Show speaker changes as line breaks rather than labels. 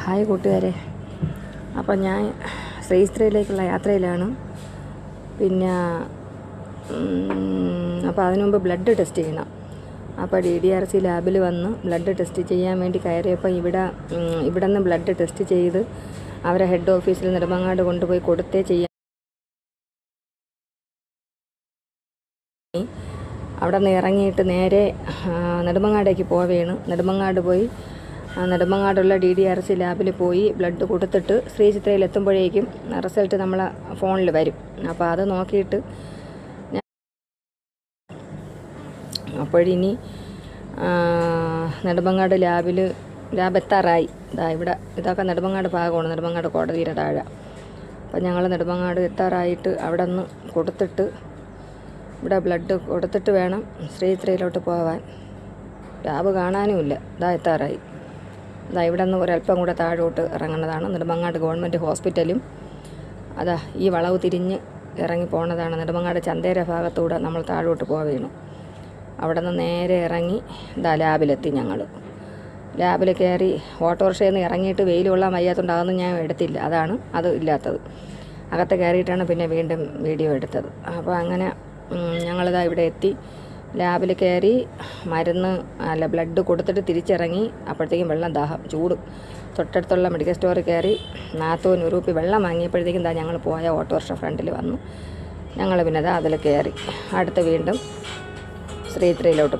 Hi കൂട്ടുകാരെ, അപ്പോൾ ഞാൻ ശ്രീസ്ത്രീയിലേക്കുള്ള യാത്രയിലാണ്. പിന്നെ അപ്പോൾ അതിനു മുമ്പ് ബ്ലഡ് ടെസ്റ്റ് ചെയ്യണം. അപ്പോൾ DDRC ലാബിൽ വന്ന് ബ്ലഡ് ടെസ്റ്റ് ചെയ്യാൻ വേണ്ടി കയറിയപ്പോൾ ഇവിടെ നിന്ന് ബ്ലഡ് ടെസ്റ്റ് ചെയ്ത് അവരെ ഹെഡ് ഓഫീസിൽ നെടുമങ്ങാട് കൊണ്ടുപോയി കൊടുത്തേ ചെയ്യാൻ. അവിടെ നിന്ന് ഇറങ്ങിയിട്ട് നേരെ നെടുമങ്ങാടേക്ക് പോവുകയാണ്. നെടുമങ്ങാട് പോയി നെടുമങ്ങാടുള്ള DDRC ലാബിൽ പോയി ബ്ലഡ് കൊടുത്തിട്ട് ശ്രീചിത്രയിൽ എത്തുമ്പോഴേക്കും റിസൾട്ട് നമ്മളെ ഫോണിൽ വരും. അപ്പോൾ അത് നോക്കിയിട്ട് അപ്പോഴിനി നെടുമങ്ങാട് ലാബ് എത്താറായി. ഇതൊക്കെ നെടുമങ്ങാട് ഭാഗമാണ്, നെടുമങ്ങാട് കോടതിയുടെ താഴെ. അപ്പോൾ ഞങ്ങൾ നെടുമങ്ങാട് എത്താറായിട്ട് അവിടെ നിന്ന് കൊടുത്തിട്ട് ഇവിടെ ബ്ലഡ് കൊടുത്തിട്ട് വേണം ശ്രീചിത്രയിലോട്ട് പോകാൻ. ലാബ് കാണാനുമില്ല. എത്താറായി. ഇവിടെ നിന്ന് ഒരല്പം കൂടെ താഴോട്ട് ഇറങ്ങുന്നതാണ് നെടുമങ്ങാട് ഗവൺമെൻറ് ഹോസ്പിറ്റലും. ഈ വളവ് തിരിഞ്ഞ് ഇറങ്ങി പോകുന്നതാണ് നെടുമങ്ങാട് ചന്തേര ഭാഗത്തൂടെ നമ്മൾ താഴോട്ട് പോവുകയാണ്. അവിടെ നിന്ന് നേരെ ഇറങ്ങി ലാബിലെത്തി. ഞങ്ങൾ ലാബിൽ കയറി ഓട്ടോറിക്ഷയിൽ നിന്ന് ഇറങ്ങിയിട്ട് വെയിൽ കൊള്ളാൻ വയ്യാത്തതുകൊണ്ട് അതൊന്നും ഞാൻ എടുത്തില്ല. അത് ഇല്ലാത്തത്. അകത്ത് കയറിയിട്ടാണ് പിന്നെ വീണ്ടും വീഡിയോ എടുത്തത്. അപ്പോൾ അങ്ങനെ ഞങ്ങളിവിടെ എത്തി. ലാബിൽ കയറി ബ്ലഡ് കൊടുത്തിട്ട് തിരിച്ചിറങ്ങി. അപ്പോഴത്തേക്കും വെള്ളം ദാഹം, ചൂട്. തൊട്ടടുത്തുള്ള മെഡിക്കൽ സ്റ്റോറിൽ കയറി 40 രൂപ വെള്ളം വാങ്ങിയപ്പോഴത്തേക്കും ഞങ്ങൾ പോയ ഓട്ടോറിക്ഷ ഫ്രണ്ടിൽ വന്നു. ഞങ്ങൾ പിന്നെ അതിൽ കയറി അടുത്ത് വീണ്ടും ശ്രീചിത്രയിലോട്ട്